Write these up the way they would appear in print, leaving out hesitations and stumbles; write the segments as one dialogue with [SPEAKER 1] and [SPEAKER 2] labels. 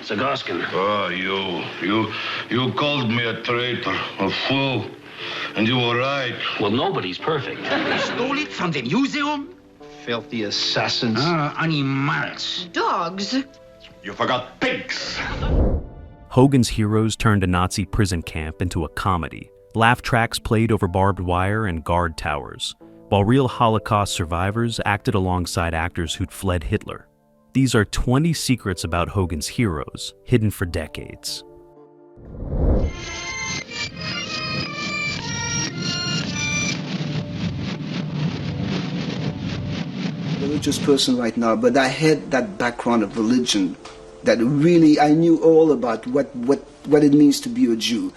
[SPEAKER 1] Zagoskin.
[SPEAKER 2] Oh, you called me a traitor, a fool, and you were right.
[SPEAKER 1] Well, nobody's perfect.
[SPEAKER 3] They stole it from the museum?
[SPEAKER 4] Filthy assassins.
[SPEAKER 3] Animals.
[SPEAKER 5] Dogs.
[SPEAKER 2] You forgot pigs.
[SPEAKER 6] Hogan's Heroes turned a Nazi prison camp into a comedy. Laugh tracks played over barbed wire and guard towers, while real Holocaust survivors acted alongside actors who'd fled Hitler. These are 20 secrets about Hogan's Heroes, hidden for decades.
[SPEAKER 7] Religious person right now, but I had that background of religion that really I knew all about what it means to be a Jew.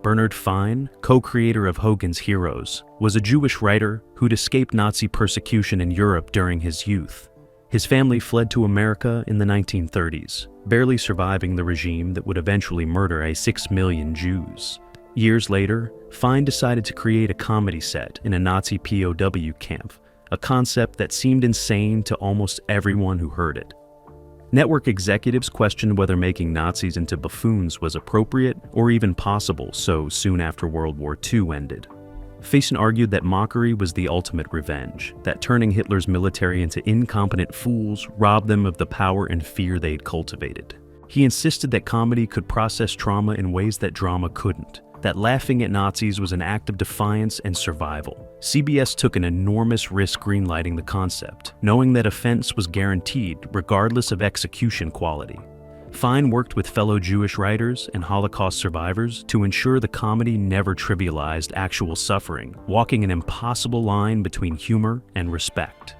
[SPEAKER 6] Bernard Fine, co-creator of Hogan's Heroes, was a Jewish writer who'd escaped Nazi persecution in Europe during his youth. His family fled to America in the 1930s, barely surviving the regime that would eventually murder 6 million Jews. Years later, Fine decided to create a comedy set in a Nazi POW camp, a concept that seemed insane to almost everyone who heard it. Network executives questioned whether making Nazis into buffoons was appropriate or even possible so soon after World War II ended. Faison argued that mockery was the ultimate revenge, that turning Hitler's military into incompetent fools robbed them of the power and fear they'd cultivated. He insisted that comedy could process trauma in ways that drama couldn't, that laughing at Nazis was an act of defiance and survival. CBS took an enormous risk greenlighting the concept, knowing that offense was guaranteed regardless of execution quality. Fine worked with fellow Jewish writers and Holocaust survivors to ensure the comedy never trivialized actual suffering, walking an impossible line between humor and respect.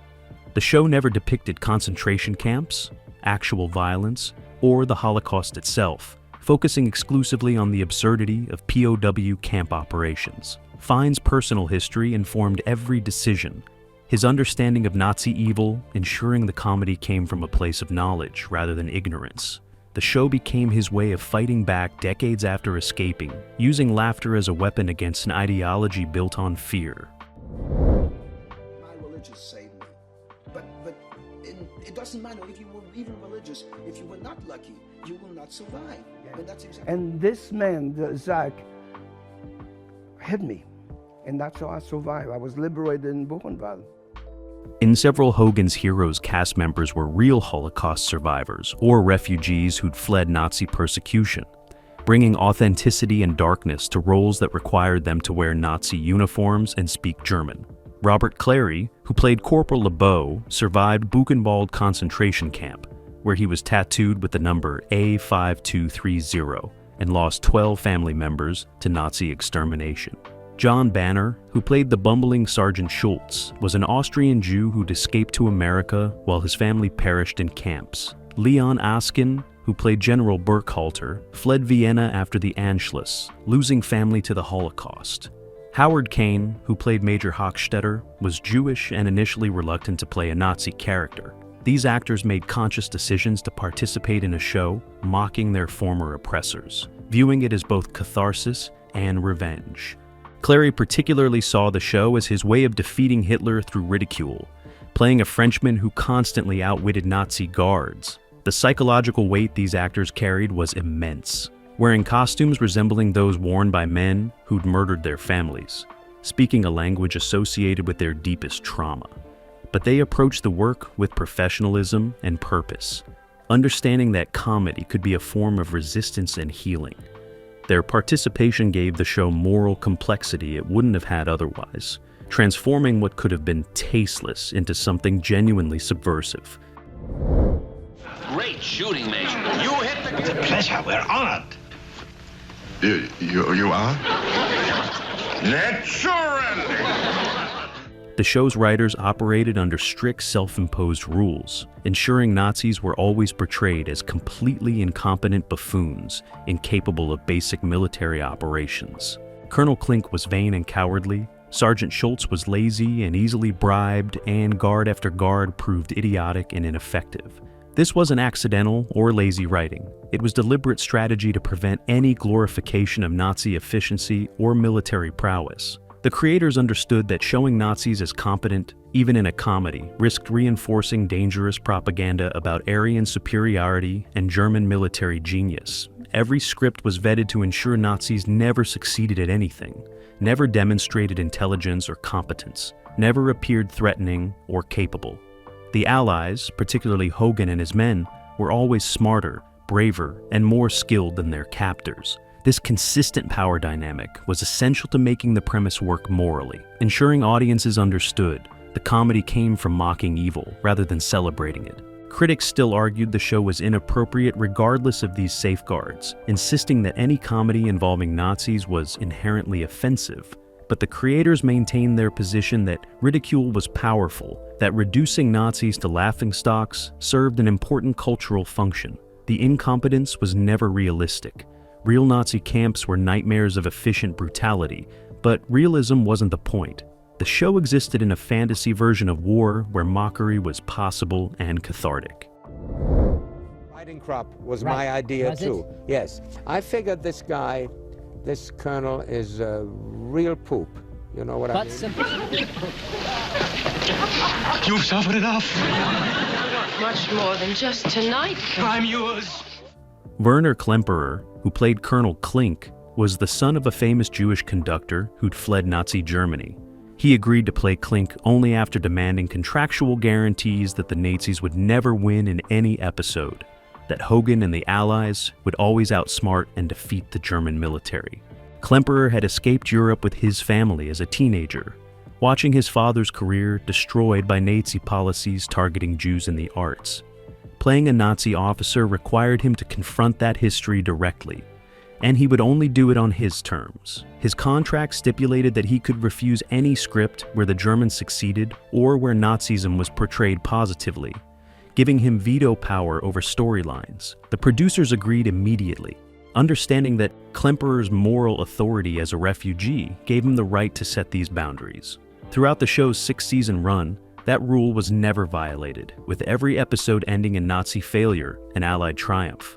[SPEAKER 6] The show never depicted concentration camps, actual violence, or the Holocaust itself, focusing exclusively on the absurdity of POW camp operations. Fine's personal history informed every decision. His understanding of Nazi evil, ensuring the comedy came from a place of knowledge rather than ignorance. The show became his way of fighting back decades after escaping, using laughter as a weapon against an ideology built on fear.
[SPEAKER 7] My religion saved me. But it doesn't matter if you were even religious. If you were not lucky, you will not survive.
[SPEAKER 8] And this man, Zach, hid me. And that's how I survived. I was liberated in Buchenwald.
[SPEAKER 6] In several Hogan's Heroes cast members were real Holocaust survivors or refugees who'd fled Nazi persecution, bringing authenticity and darkness to roles that required them to wear Nazi uniforms and speak German. Robert Clary, who played Corporal LeBeau, survived Buchenwald concentration camp, where he was tattooed with the number A5230 and lost 12 family members to Nazi extermination. John Banner, who played the bumbling Sergeant Schultz, was an Austrian Jew who'd escaped to America while his family perished in camps. Leon Askin, who played General Burkhalter, fled Vienna after the Anschluss, losing family to the Holocaust. Howard Kane, who played Major Hochstetter, was Jewish and initially reluctant to play a Nazi character. These actors made conscious decisions to participate in a show mocking their former oppressors, viewing it as both catharsis and revenge. Clary particularly saw the show as his way of defeating Hitler through ridicule, playing a Frenchman who constantly outwitted Nazi guards. The psychological weight these actors carried was immense, wearing costumes resembling those worn by men who'd murdered their families, speaking a language associated with their deepest trauma. But they approached the work with professionalism and purpose, understanding that comedy could be a form of resistance and healing. Their participation gave the show moral complexity it wouldn't have had otherwise, transforming what could have been tasteless into something genuinely subversive.
[SPEAKER 1] Great shooting, Major.
[SPEAKER 3] You hit the...
[SPEAKER 4] It's a pleasure. We're honored.
[SPEAKER 2] You are? Let's surrender!
[SPEAKER 6] The show's writers operated under strict self-imposed rules, ensuring Nazis were always portrayed as completely incompetent buffoons, incapable of basic military operations. Colonel Klink was vain and cowardly, Sergeant Schultz was lazy and easily bribed, and guard after guard proved idiotic and ineffective. This wasn't accidental or lazy writing. It was deliberate strategy to prevent any glorification of Nazi efficiency or military prowess. The creators understood that showing Nazis as competent, even in a comedy, risked reinforcing dangerous propaganda about Aryan superiority and German military genius. Every script was vetted to ensure Nazis never succeeded at anything, never demonstrated intelligence or competence, never appeared threatening or capable. The Allies, particularly Hogan and his men, were always smarter, braver, and more skilled than their captors. This consistent power dynamic was essential to making the premise work morally, ensuring audiences understood the comedy came from mocking evil rather than celebrating it. Critics still argued the show was inappropriate regardless of these safeguards, insisting that any comedy involving Nazis was inherently offensive. But the creators maintained their position that ridicule was powerful, that reducing Nazis to laughingstocks served an important cultural function. The incompetence was never realistic. Real Nazi camps were nightmares of efficient brutality, but realism wasn't the point. The show existed in a fantasy version of war where mockery was possible and cathartic.
[SPEAKER 5] Riding crop was my idea too. Yes. I figured this guy, this colonel, is a real poop. You know what I mean?
[SPEAKER 9] Simple.
[SPEAKER 4] You've suffered enough.
[SPEAKER 10] Much more than just tonight.
[SPEAKER 4] I'm yours.
[SPEAKER 6] Werner Klemperer, who played Colonel Klink, was the son of a famous Jewish conductor who'd fled Nazi Germany. He agreed to play Klink only after demanding contractual guarantees that the Nazis would never win in any episode, that Hogan and the Allies would always outsmart and defeat the German military. Klemperer had escaped Europe with his family as a teenager, watching his father's career destroyed by Nazi policies targeting Jews in the arts. Playing a Nazi officer required him to confront that history directly, and he would only do it on his terms. His contract stipulated that he could refuse any script where the Germans succeeded or where Nazism was portrayed positively, giving him veto power over storylines. The producers agreed immediately, understanding that Klemperer's moral authority as a refugee gave him the right to set these boundaries. Throughout the show's 6-season run, that rule was never violated, with every episode ending in Nazi failure and Allied triumph.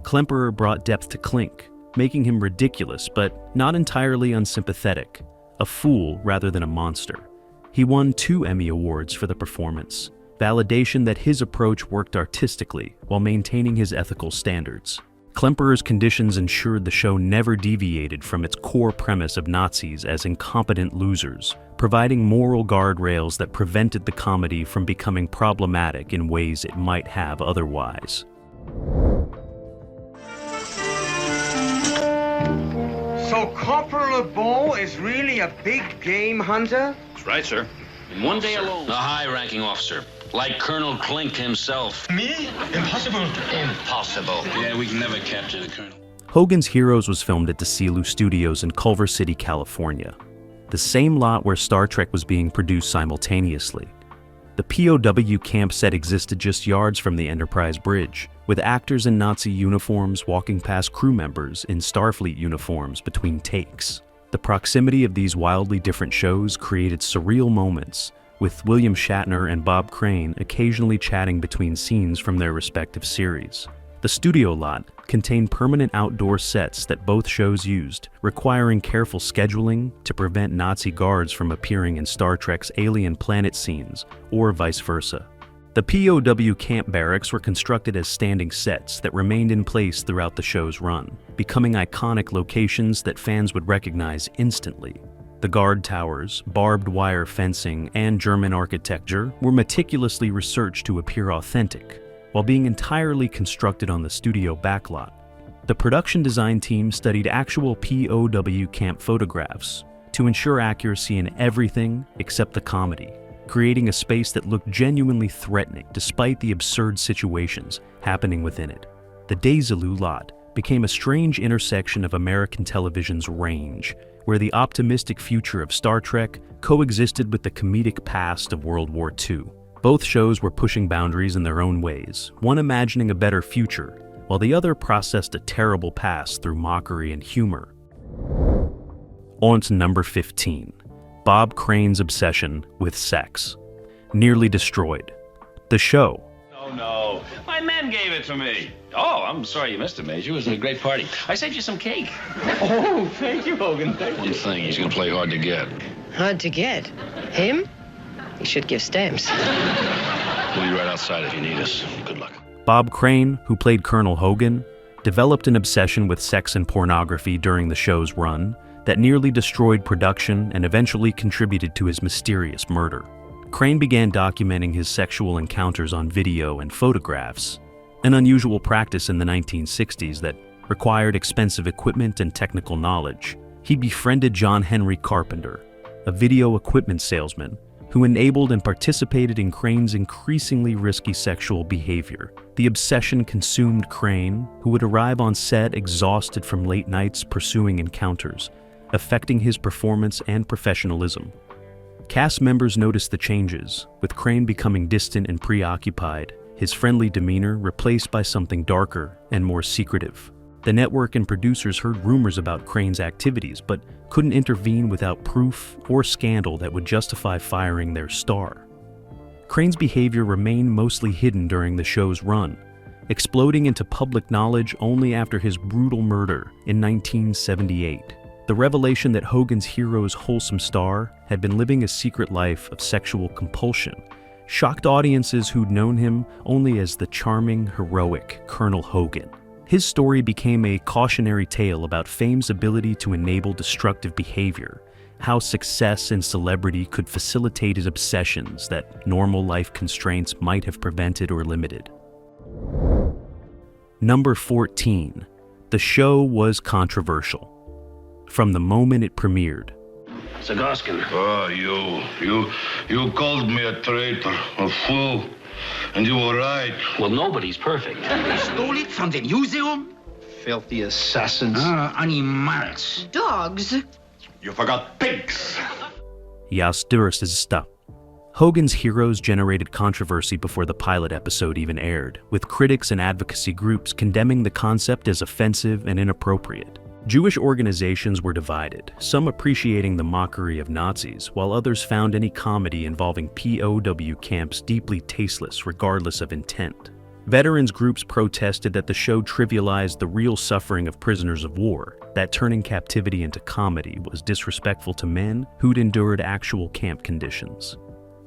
[SPEAKER 6] Klemperer brought depth to Klink, making him ridiculous but not entirely unsympathetic, a fool rather than a monster. He won 2 Emmy Awards for the performance, validation that his approach worked artistically while maintaining his ethical standards. Klemperer's conditions ensured the show never deviated from its core premise of Nazis as incompetent losers, providing moral guardrails that prevented the comedy from becoming problematic in ways it might have otherwise.
[SPEAKER 5] So Corporal LeBeau is really a big game hunter?
[SPEAKER 1] That's right, sir. In one day alone. A high-ranking officer, like Colonel Klink himself.
[SPEAKER 4] Me? Impossible.
[SPEAKER 1] Impossible. Yeah, we can never capture the colonel.
[SPEAKER 6] Hogan's Heroes was filmed at Desilu Studios in Culver City, California, the same lot where Star Trek was being produced simultaneously. The POW camp set existed just yards from the Enterprise Bridge, with actors in Nazi uniforms walking past crew members in Starfleet uniforms between takes. The proximity of these wildly different shows created surreal moments, with William Shatner and Bob Crane occasionally chatting between scenes from their respective series. The studio lot contained permanent outdoor sets that both shows used, requiring careful scheduling to prevent Nazi guards from appearing in Star Trek's alien planet scenes, or vice versa. The POW camp barracks were constructed as standing sets that remained in place throughout the show's run, becoming iconic locations that fans would recognize instantly. The guard towers, barbed wire fencing, and German architecture were meticulously researched to appear authentic, while being entirely constructed on the studio backlot. The production design team studied actual POW camp photographs to ensure accuracy in everything except the comedy, creating a space that looked genuinely threatening despite the absurd situations happening within it. The Desilu lot became a strange intersection of American television's range, where the optimistic future of Star Trek coexisted with the comedic past of World War II. Both shows were pushing boundaries in their own ways, one imagining a better future, while the other processed a terrible past through mockery and humor. On to number 15, Bob Crane's obsession with sex. Nearly destroyed. The show.
[SPEAKER 4] Oh no, my
[SPEAKER 1] my men gave it to me. Oh, I'm sorry you missed it, Major. It was a great party. I saved you some cake.
[SPEAKER 4] Oh, thank you, Hogan. Thank you.
[SPEAKER 2] One thing, he's gonna play hard to get.
[SPEAKER 10] Hard to get. Him? You should give stamps.
[SPEAKER 2] We'll be right outside if you need us. Good luck.
[SPEAKER 6] Bob Crane, who played Colonel Hogan, developed an obsession with sex and pornography during the show's run that nearly destroyed production and eventually contributed to his mysterious murder. Crane began documenting his sexual encounters on video and photographs, an unusual practice in the 1960s that required expensive equipment and technical knowledge. He befriended John Henry Carpenter, a video equipment salesman who enabled and participated in Crane's increasingly risky sexual behavior. The obsession consumed Crane, who would arrive on set exhausted from late nights pursuing encounters, affecting his performance and professionalism. Cast members noticed the changes, with Crane becoming distant and preoccupied, his friendly demeanor replaced by something darker and more secretive. The network and producers heard rumors about Crane's activities, but couldn't intervene without proof or scandal that would justify firing their star. Crane's behavior remained mostly hidden during the show's run, exploding into public knowledge only after his brutal murder in 1978. The revelation that Hogan's hero's wholesome star had been living a secret life of sexual compulsion shocked audiences who'd known him only as the charming, heroic Colonel Hogan. His story became a cautionary tale about fame's ability to enable destructive behavior, how success and celebrity could facilitate his obsessions that normal life constraints might have prevented or limited. Number 14. The show was controversial. From the moment it premiered.
[SPEAKER 1] Zagoskin.
[SPEAKER 2] Oh, you called me a traitor, a fool. And you were right.
[SPEAKER 1] Well, nobody's perfect.
[SPEAKER 3] They stole it from the museum?
[SPEAKER 4] Filthy assassins.
[SPEAKER 3] Animals.
[SPEAKER 10] Dogs?
[SPEAKER 4] You forgot pigs.
[SPEAKER 6] Jas Durstesta. Hogan's Heroes generated controversy before the pilot episode even aired, with critics and advocacy groups condemning the concept as offensive and inappropriate. Jewish organizations were divided, some appreciating the mockery of Nazis, while others found any comedy involving POW camps deeply tasteless regardless of intent. Veterans groups protested that the show trivialized the real suffering of prisoners of war, that turning captivity into comedy was disrespectful to men who'd endured actual camp conditions.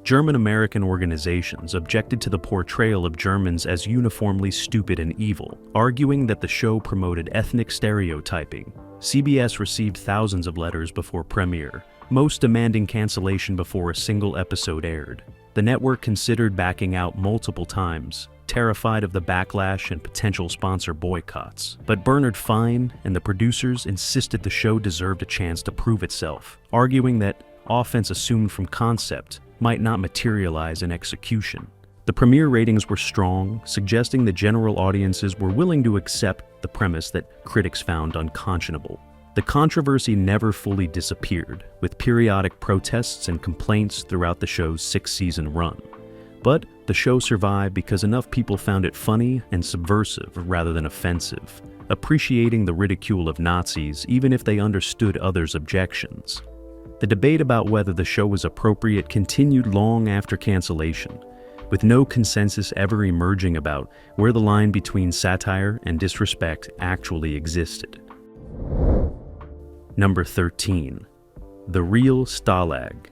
[SPEAKER 6] German-American organizations objected to the portrayal of Germans as uniformly stupid and evil, arguing that the show promoted ethnic stereotyping. CBS received thousands of letters before premiere, most demanding cancellation before a single episode aired. The network considered backing out multiple times, terrified of the backlash and potential sponsor boycotts. But Bernard Fine and the producers insisted the show deserved a chance to prove itself, arguing that offense assumed from concept might not materialize in execution. The premiere ratings were strong, suggesting that general audiences were willing to accept the premise that critics found unconscionable. The controversy never fully disappeared, with periodic protests and complaints throughout the show's 6-season run. But the show survived because enough people found it funny and subversive rather than offensive, appreciating the ridicule of Nazis even if they understood others' objections. The debate about whether the show was appropriate continued long after cancellation, with no consensus ever emerging about where the line between satire and disrespect actually existed. Number 13. The Real Stalag.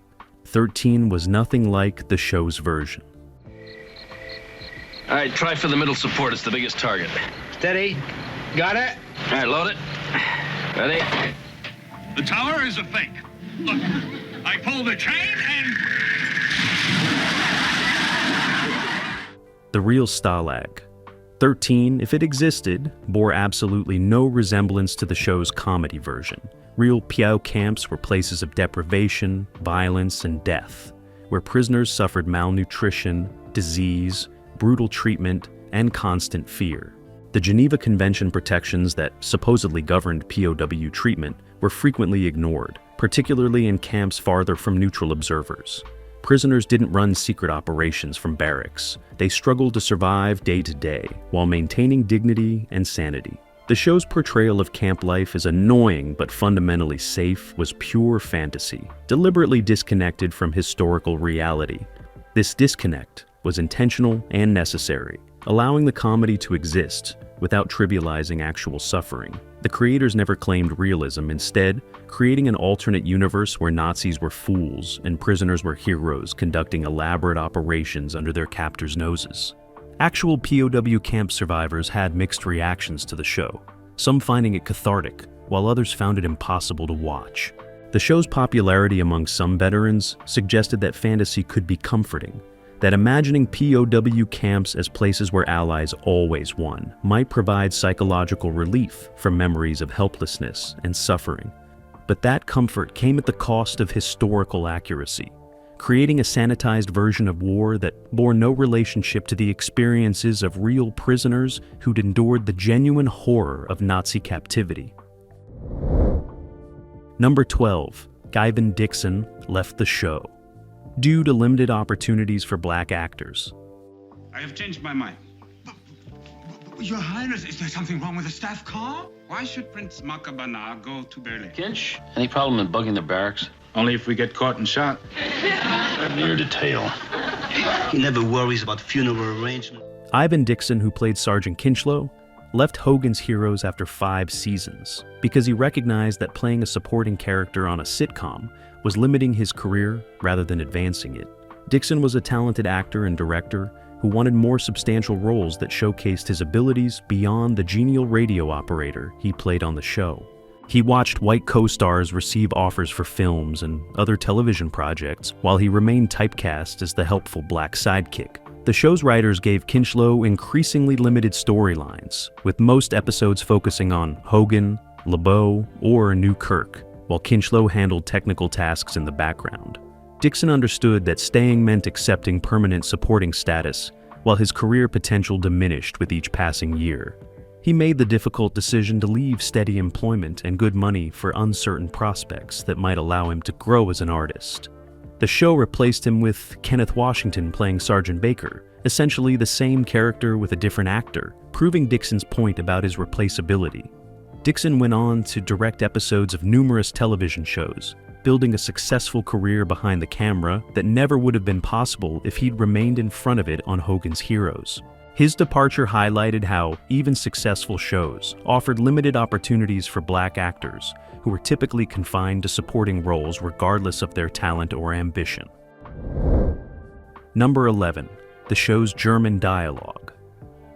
[SPEAKER 6] 13 was nothing like the show's version.
[SPEAKER 1] All right, try for the middle support. It's the biggest target.
[SPEAKER 4] Steady. Got it.
[SPEAKER 1] All right, load it. Ready?
[SPEAKER 4] The tower is a fake. Look, I pull the chain and...
[SPEAKER 6] The Real Stalag. 13, if it existed, bore absolutely no resemblance to the show's comedy version. Real POW camps were places of deprivation, violence, and death, where prisoners suffered malnutrition, disease, brutal treatment, and constant fear. The Geneva Convention protections that supposedly governed POW treatment were frequently ignored, particularly in camps farther from neutral observers. Prisoners didn't run secret operations from barracks. They struggled to survive day to day while maintaining dignity and sanity. The show's portrayal of camp life as annoying but fundamentally safe was pure fantasy, deliberately disconnected from historical reality. This disconnect was intentional and necessary. allowing the comedy to exist without trivializing actual suffering. The creators never claimed realism, instead creating an alternate universe where Nazis were fools and prisoners were heroes conducting elaborate operations under their captors' noses. Actual POW camp survivors had mixed reactions to the show, some finding it cathartic, while others found it impossible to watch. The show's popularity among some veterans suggested that fantasy could be comforting, that imagining POW camps as places where allies always won might provide psychological relief from memories of helplessness and suffering. But that comfort came at the cost of historical accuracy, creating a sanitized version of war that bore no relationship to the experiences of real prisoners who'd endured the genuine horror of Nazi captivity. Number 12, Ivan Dixon left the show due to limited opportunities for black actors.
[SPEAKER 3] I have changed my mind. Your Highness, is there something wrong with the staff car? Why should Prince Makabana go to Berlin?
[SPEAKER 1] Kinch, any problem in bugging the barracks?
[SPEAKER 3] Only if we get caught and shot.
[SPEAKER 1] Near detail.
[SPEAKER 9] He never worries about funeral arrangements.
[SPEAKER 6] Ivan Dixon, who played Sergeant Kinchlow, left Hogan's Heroes after 5 seasons because he recognized that playing a supporting character on a sitcom was limiting his career rather than advancing it. Dixon was a talented actor and director who wanted more substantial roles that showcased his abilities beyond the genial radio operator he played on the show. He watched white co-stars receive offers for films and other television projects while he remained typecast as the helpful black sidekick. The show's writers gave Kinchlow increasingly limited storylines, with most episodes focusing on Hogan, LeBeau, or Newkirk, while Kinchlow handled technical tasks in the background. Dixon understood that staying meant accepting permanent supporting status, while his career potential diminished with each passing year. He made the difficult decision to leave steady employment and good money for uncertain prospects that might allow him to grow as an artist. The show replaced him with Kenneth Washington playing Sergeant Baker, essentially the same character with a different actor, proving Dixon's point about his replaceability. Dixon went on to direct episodes of numerous television shows, building a successful career behind the camera that never would have been possible if he'd remained in front of it on Hogan's Heroes. His departure highlighted how even successful shows offered limited opportunities for black actors who were typically confined to supporting roles regardless of their talent or ambition. Number 11, the show's German dialogue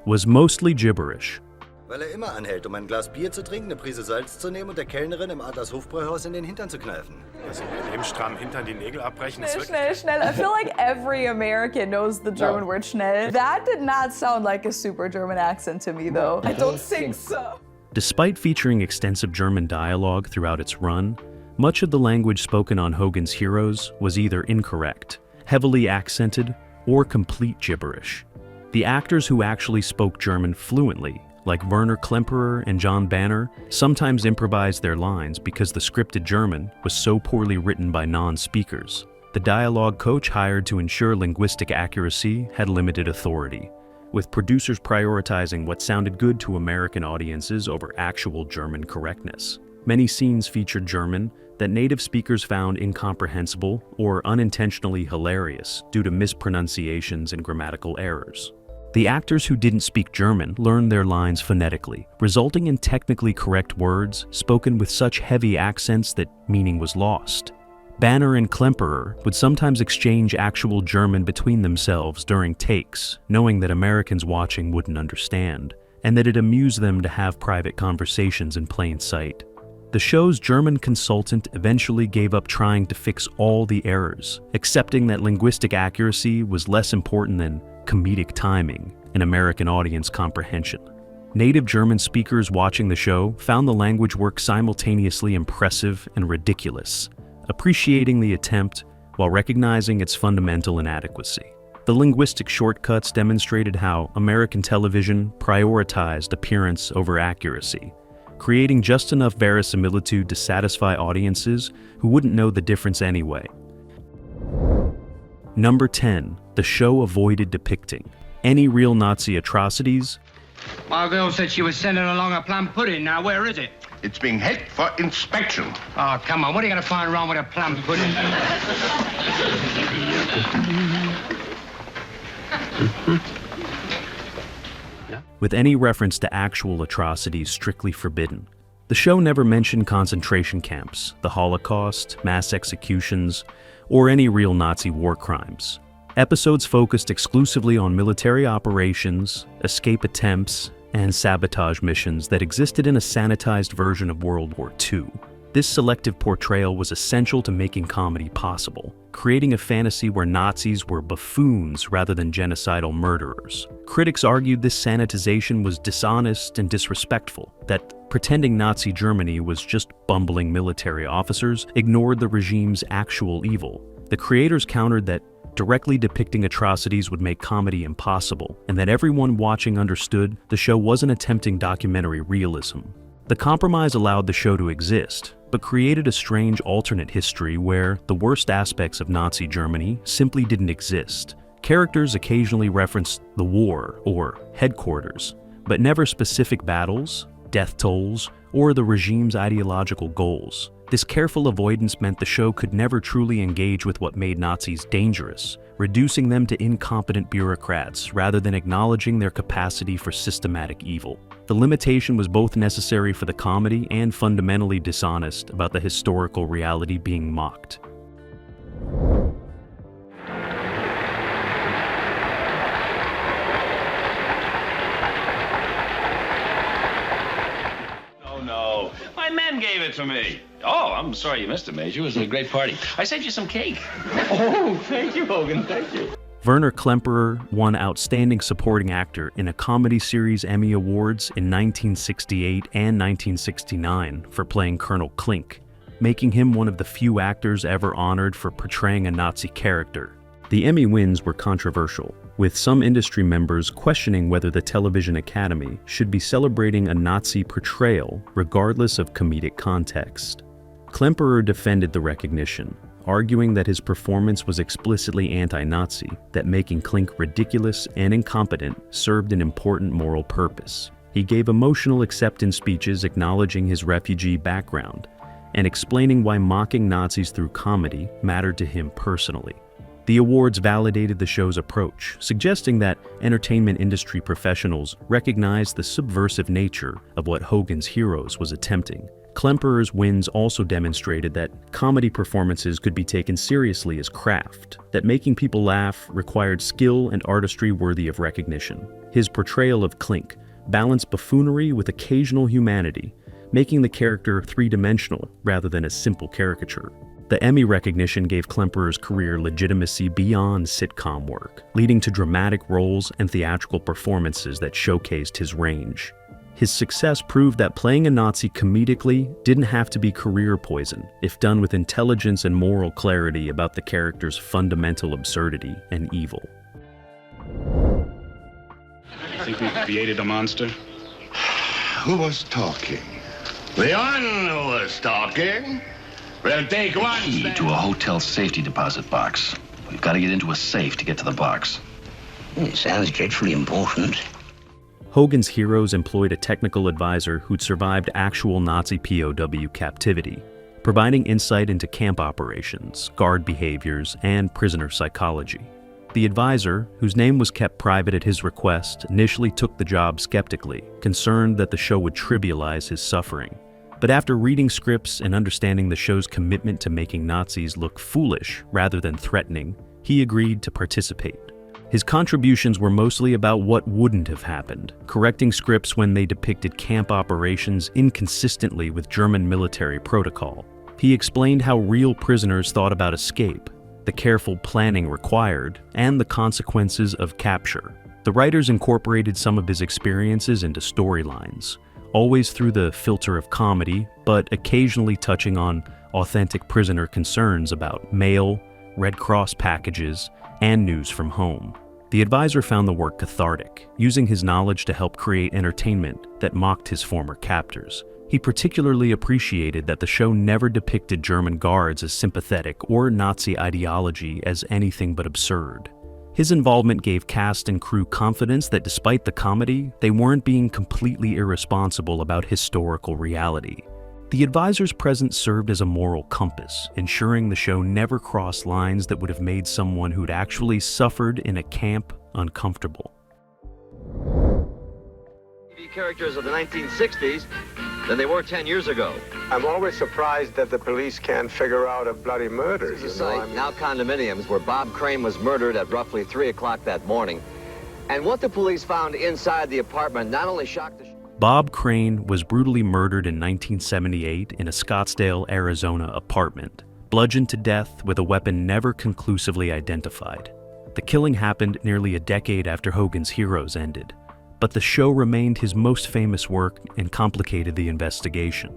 [SPEAKER 6] was mostly gibberish.
[SPEAKER 11] Weil immer anhält, ein Glas Bier zu trinken, eine Prise Salz zu nehmen und der Kellnerin im Adlers Hofbräuhaus in den Hintern zu kneifen.
[SPEAKER 12] Also mit dem strammen Hintern die Nägel abbrechen.
[SPEAKER 13] Schnell. I feel like every American knows the German word schnell. That did not sound like a super German accent to me, though. I don't think so.
[SPEAKER 6] Despite featuring extensive German dialogue throughout its run, much of the language spoken on Hogan's Heroes was either incorrect, heavily accented, or complete gibberish. The actors who actually spoke German fluently, like Werner Klemperer and John Banner, sometimes improvised their lines because the scripted German was so poorly written by non-speakers. The dialogue coach hired to ensure linguistic accuracy had limited authority, with producers prioritizing what sounded good to American audiences over actual German correctness. Many scenes featured German that native speakers found incomprehensible or unintentionally hilarious due to mispronunciations and grammatical errors. The actors who didn't speak German learned their lines phonetically, resulting in technically correct words spoken with such heavy accents that meaning was lost. Banner and Klemperer would sometimes exchange actual German between themselves during takes, knowing that Americans watching wouldn't understand, and that it amused them to have private conversations in plain sight. The show's German consultant eventually gave up trying to fix all the errors, accepting that linguistic accuracy was less important than comedic timing and American audience comprehension. Native German speakers watching the show found the language work simultaneously impressive and ridiculous, appreciating the attempt while recognizing its fundamental inadequacy. The linguistic shortcuts demonstrated how American television prioritized appearance over accuracy, creating just enough verisimilitude to satisfy audiences who wouldn't know the difference anyway. Number 10, the show avoided depicting any real Nazi atrocities.
[SPEAKER 3] My girl said she was sending along a plum pudding. Now, where is it?
[SPEAKER 2] It's being held for inspection.
[SPEAKER 3] Oh, come on. What are you going to find wrong with a plum pudding?
[SPEAKER 6] with any reference to actual atrocities strictly forbidden. The show never mentioned concentration camps, the Holocaust, mass executions, or any real Nazi war crimes. Episodes focused exclusively on military operations, escape attempts, and sabotage missions that existed in a sanitized version of World War II. This selective portrayal was essential to making comedy possible, creating a fantasy where Nazis were buffoons rather than genocidal murderers. Critics argued this sanitization was dishonest and disrespectful, that pretending Nazi Germany was just bumbling military officers ignored the regime's actual evil. The creators countered that directly depicting atrocities would make comedy impossible, and that everyone watching understood the show wasn't attempting documentary realism. The compromise allowed the show to exist, but created a strange alternate history where the worst aspects of Nazi Germany simply didn't exist. Characters occasionally referenced the war or headquarters, but never specific battles, death tolls, or the regime's ideological goals. This careful avoidance meant the show could never truly engage with what made Nazis dangerous, reducing them to incompetent bureaucrats rather than acknowledging their capacity for systematic evil. The limitation was both necessary for the comedy and fundamentally dishonest about the historical reality being mocked.
[SPEAKER 1] No, my men gave it to me. Oh, I'm sorry you missed it, Major. It was a great party. I saved you some cake. Oh, thank you, Hogan. Thank you.
[SPEAKER 6] Werner Klemperer won Outstanding Supporting Actor in a Comedy Series Emmy Awards in 1968 and 1969 for playing Colonel Klink, making him one of the few actors ever honored for portraying a Nazi character. The Emmy wins were controversial, with some industry members questioning whether the Television Academy should be celebrating a Nazi portrayal regardless of comedic context. Klemperer defended the recognition, arguing that his performance was explicitly anti-Nazi, that making Klink ridiculous and incompetent served an important moral purpose. He gave emotional acceptance speeches acknowledging his refugee background and explaining why mocking Nazis through comedy mattered to him personally. The awards validated the show's approach, suggesting that entertainment industry professionals recognized the subversive nature of what Hogan's Heroes was attempting. Klemperer's wins also demonstrated that comedy performances could be taken seriously as craft, that making people laugh required skill and artistry worthy of recognition. His portrayal of Klink balanced buffoonery with occasional humanity, making the character three-dimensional rather than a simple caricature. The Emmy recognition gave Klemperer's career legitimacy beyond sitcom work, leading to dramatic roles and theatrical performances that showcased his range. His success proved that playing a Nazi comedically didn't have to be career poison if done with intelligence and moral clarity about the character's fundamental absurdity and evil.
[SPEAKER 3] You think we created a monster?
[SPEAKER 2] Who was talking? The one who was talking. We'll take one.
[SPEAKER 1] Key to a hotel safety deposit box. We've got to get into a safe to get to the box.
[SPEAKER 9] It sounds dreadfully important.
[SPEAKER 6] Hogan's Heroes employed a technical advisor who'd survived actual Nazi POW captivity, providing insight into camp operations, guard behaviors, and prisoner psychology. The advisor, whose name was kept private at his request, initially took the job skeptically, concerned that the show would trivialize his suffering. But after reading scripts and understanding the show's commitment to making Nazis look foolish rather than threatening, he agreed to participate. His contributions were mostly about what wouldn't have happened, correcting scripts when they depicted camp operations inconsistently with German military protocol. He explained how real prisoners thought about escape, the careful planning required, and the consequences of capture. The writers incorporated some of his experiences into storylines, always through the filter of comedy, but occasionally touching on authentic prisoner concerns about mail, Red Cross packages, and news from home. The advisor found the work cathartic, using his knowledge to help create entertainment that mocked his former captors. He particularly appreciated that the show never depicted German guards as sympathetic or Nazi ideology as anything but absurd. His involvement gave cast and crew confidence that despite the comedy, they weren't being completely irresponsible about historical reality. The advisor's presence served as a moral compass, ensuring the show never crossed lines that would have made someone who'd actually suffered in a camp uncomfortable.
[SPEAKER 14] characters of the 1960s than they were 10 years ago.
[SPEAKER 15] I'm always surprised that the police can't figure out a bloody murder.
[SPEAKER 14] This is a site, now condominiums, where Bob Crane was murdered at roughly 3 o'clock that morning. And what the police found inside the apartment not only shocked the...
[SPEAKER 6] Bob Crane was brutally murdered in 1978 in a Scottsdale, Arizona apartment, bludgeoned to death with a weapon never conclusively identified. The killing happened nearly a decade after Hogan's Heroes ended, but the show remained his most famous work and complicated the investigation.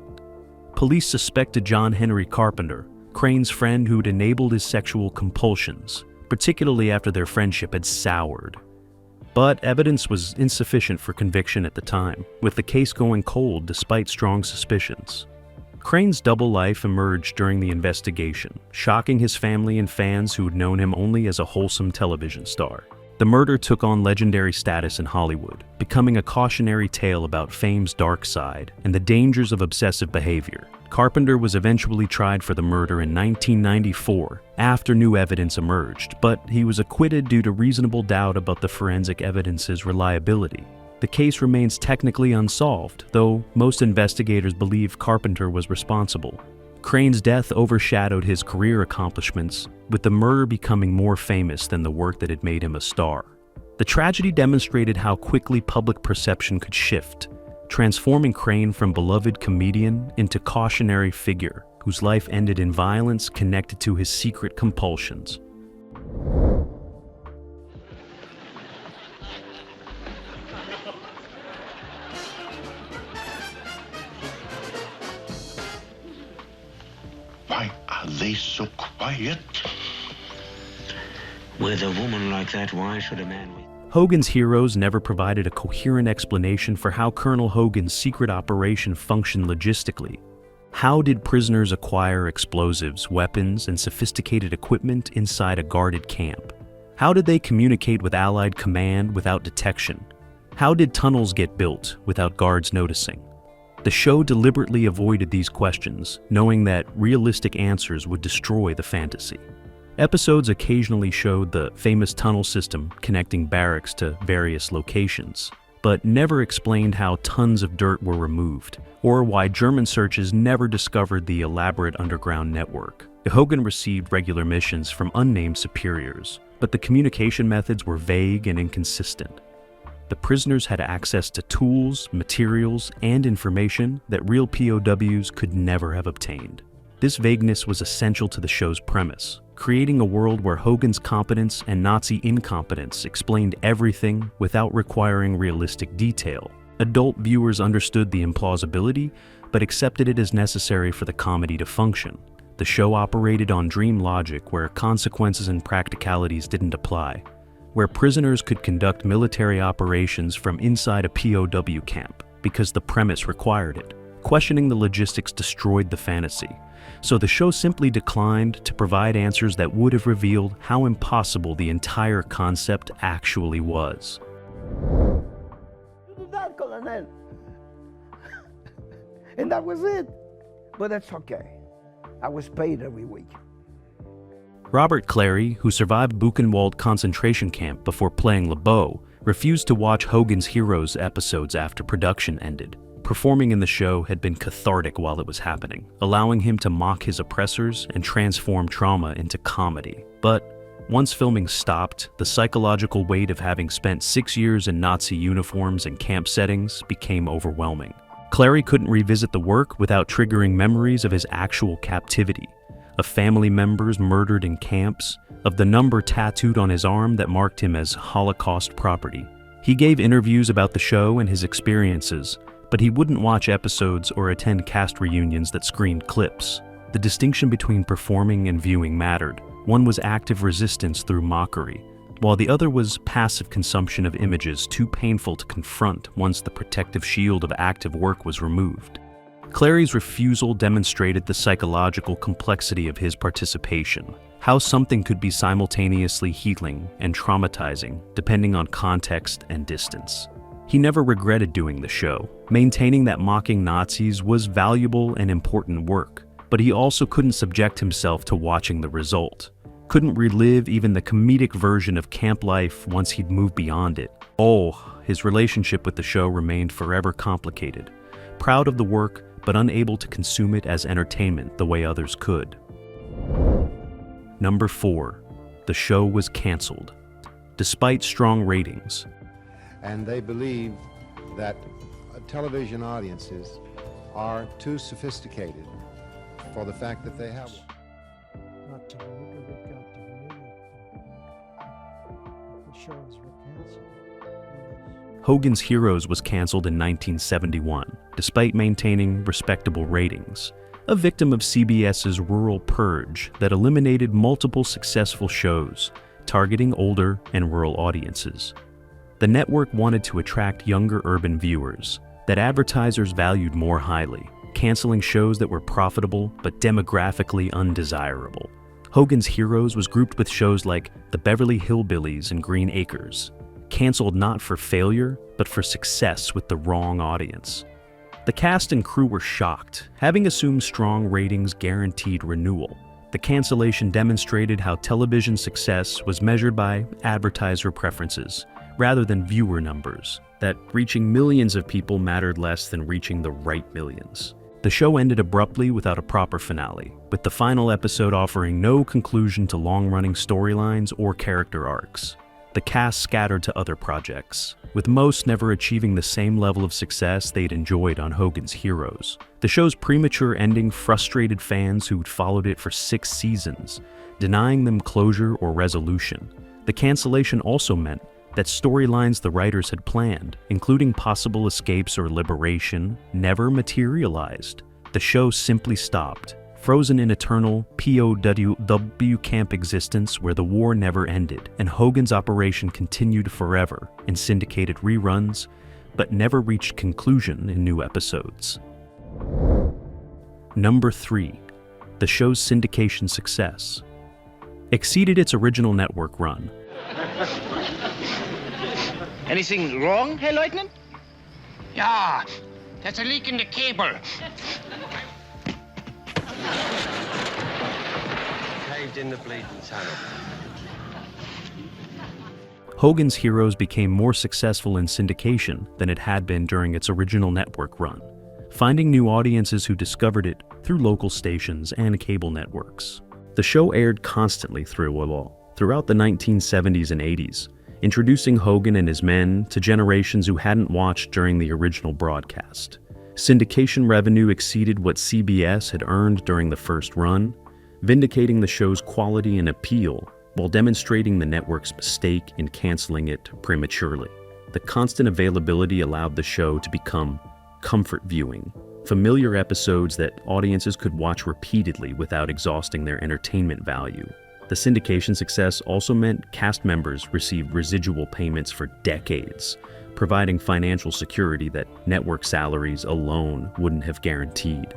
[SPEAKER 6] Police suspected John Henry Carpenter, Crane's friend who'd enabled his sexual compulsions, particularly after their friendship had soured. But evidence was insufficient for conviction at the time, with the case going cold despite strong suspicions. Crane's double life emerged during the investigation, shocking his family and fans who had known him only as a wholesome television star. The murder took on legendary status in Hollywood, becoming a cautionary tale about fame's dark side and the dangers of obsessive behavior. Carpenter was eventually tried for the murder in 1994 after new evidence emerged, but he was acquitted due to reasonable doubt about the forensic evidence's reliability. The case remains technically unsolved, though most investigators believe Carpenter was responsible. Crane's death overshadowed his career accomplishments, with the murder becoming more famous than the work that had made him a star. The tragedy demonstrated how quickly public perception could shift, transforming Crane from beloved comedian into cautionary figure whose life ended in violence connected to his secret compulsions.
[SPEAKER 2] Why are they so quiet?
[SPEAKER 9] With a woman like that, why should a man...
[SPEAKER 6] Hogan's Heroes never provided a coherent explanation for how Colonel Hogan's secret operation functioned logistically. How did prisoners acquire explosives, weapons, and sophisticated equipment inside a guarded camp? How did they communicate with Allied command without detection? How did tunnels get built without guards noticing? The show deliberately avoided these questions, knowing that realistic answers would destroy the fantasy. Episodes occasionally showed the famous tunnel system connecting barracks to various locations, but never explained how tons of dirt were removed, or why German searches never discovered the elaborate underground network. Hogan received regular missions from unnamed superiors, but the communication methods were vague and inconsistent. The prisoners had access to tools, materials, and information that real POWs could never have obtained. This vagueness was essential to the show's premise, creating a world where Hogan's competence and Nazi incompetence explained everything without requiring realistic detail. Adult viewers understood the implausibility, but accepted it as necessary for the comedy to function. The show operated on dream logic where consequences and practicalities didn't apply, where prisoners could conduct military operations from inside a POW camp because the premise required it. Questioning the logistics destroyed the fantasy, so the show simply declined to provide answers that would have revealed how impossible the entire concept actually was.
[SPEAKER 8] That, Colonel. And that was it. But that's okay. I was paid every week.
[SPEAKER 6] Robert Clary, who survived Buchenwald concentration camp before playing LeBeau, refused to watch Hogan's Heroes episodes after production ended. Performing in the show had been cathartic while it was happening, allowing him to mock his oppressors and transform trauma into comedy. But once filming stopped, the psychological weight of having spent 6 years in Nazi uniforms and camp settings became overwhelming. Clary couldn't revisit the work without triggering memories of his actual captivity, of family members murdered in camps, of the number tattooed on his arm that marked him as Holocaust property. He gave interviews about the show and his experiences, but he wouldn't watch episodes or attend cast reunions that screened clips. The distinction between performing and viewing mattered. One was active resistance through mockery, while the other was passive consumption of images too painful to confront once the protective shield of active work was removed. Clary's refusal demonstrated the psychological complexity of his participation, how something could be simultaneously healing and traumatizing depending on context and distance. He never regretted doing the show, maintaining that mocking Nazis was valuable and important work, but he also couldn't subject himself to watching the result. couldn't relive even the comedic version of camp life once he'd moved beyond it. His relationship with the show remained forever complicated, proud of the work but unable to consume it as entertainment the way others could. Number 4. The show was canceled. Despite strong ratings.
[SPEAKER 16] And they believe that television audiences are too sophisticated for the fact that they have one.
[SPEAKER 6] Hogan's Heroes was canceled in 1971, despite maintaining respectable ratings. A victim of CBS's rural purge that eliminated multiple successful shows, targeting older and rural audiences. The network wanted to attract younger urban viewers that advertisers valued more highly, canceling shows that were profitable but demographically undesirable. Hogan's Heroes was grouped with shows like The Beverly Hillbillies and Green Acres, canceled not for failure, but for success with the wrong audience. The cast and crew were shocked, having assumed strong ratings guaranteed renewal. The cancellation demonstrated how television success was measured by advertiser preferences, rather than viewer numbers, that reaching millions of people mattered less than reaching the right millions. The show ended abruptly without a proper finale, with the final episode offering no conclusion to long-running storylines or character arcs. The cast scattered to other projects, with most never achieving the same level of success they'd enjoyed on Hogan's Heroes. The show's premature ending frustrated fans who'd followed it for 6 seasons, denying them closure or resolution. The cancellation also meant that storylines the writers had planned, including possible escapes or liberation, never materialized. The show simply stopped, frozen in eternal POW camp existence where the war never ended, and Hogan's operation continued forever in syndicated reruns, but never reached conclusion in new episodes. Number 3. The show's syndication success exceeded its original network run.
[SPEAKER 17] Anything wrong, Herr Leutnant? Yeah, there's a leak in the cable. Caved in the bleeding tunnel.
[SPEAKER 6] Hogan's Heroes became more successful in syndication than it had been during its original network run, finding new audiences who discovered it through local stations and cable networks. The show aired constantly throughout the 1970s and 80s, introducing Hogan and his men to generations who hadn't watched during the original broadcast. Syndication revenue exceeded what CBS had earned during the first run, vindicating the show's quality and appeal while demonstrating the network's mistake in canceling it prematurely. The constant availability allowed the show to become comfort viewing, familiar episodes that audiences could watch repeatedly without exhausting their entertainment value. The syndication success also meant cast members received residual payments for decades, providing financial security that network salaries alone wouldn't have guaranteed.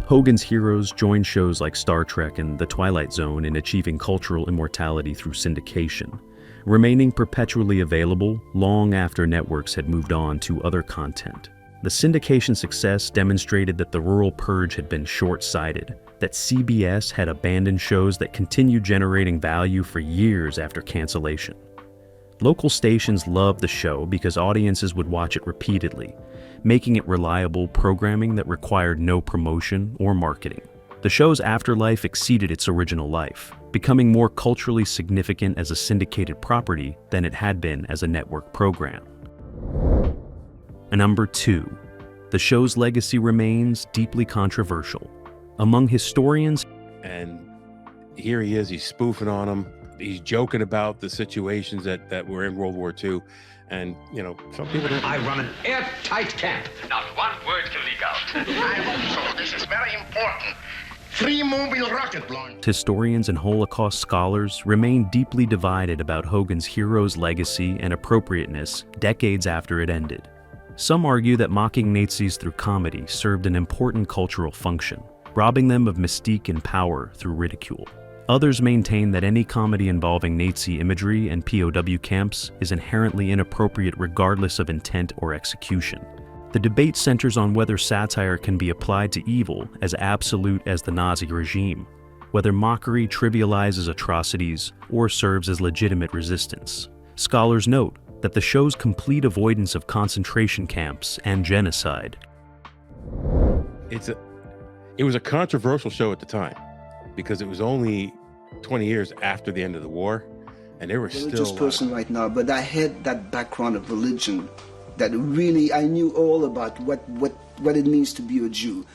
[SPEAKER 6] Hogan's Heroes joined shows like Star Trek and The Twilight Zone in achieving cultural immortality through syndication, remaining perpetually available long after networks had moved on to other content. The syndication success demonstrated that the rural purge had been short-sighted, that CBS had abandoned shows that continued generating value for years after cancellation. Local stations loved the show because audiences would watch it repeatedly, making it reliable programming that required no promotion or marketing. The show's afterlife exceeded its original life, becoming more culturally significant as a syndicated property than it had been as a network program. Number 2. The show's legacy remains deeply controversial. Among historians,
[SPEAKER 18] and here he is, he's spoofing on them. He's joking about the situations that were in World War II. And, you know, some people don't...
[SPEAKER 17] I run an airtight camp. Not one word can leak out. I hope so. This is very important. 3 mobile rocket launchers.
[SPEAKER 6] Historians and Holocaust scholars remain deeply divided about Hogan's Heroes' legacy and appropriateness decades after it ended. Some argue that mocking Nazis through comedy served an important cultural function, robbing them of mystique and power through ridicule. Others maintain that any comedy involving Nazi imagery and POW camps is inherently inappropriate regardless of intent or execution. The debate centers on whether satire can be applied to evil as absolute as the Nazi regime, whether mockery trivializes atrocities or serves as legitimate resistance. Scholars note that the show's complete avoidance of concentration camps and genocide.
[SPEAKER 18] It was a controversial show at the time because it was only 20 years after the end of the war, and there were still
[SPEAKER 7] religious person right now, but I had that background of religion that really I knew all about what it means to be a Jew.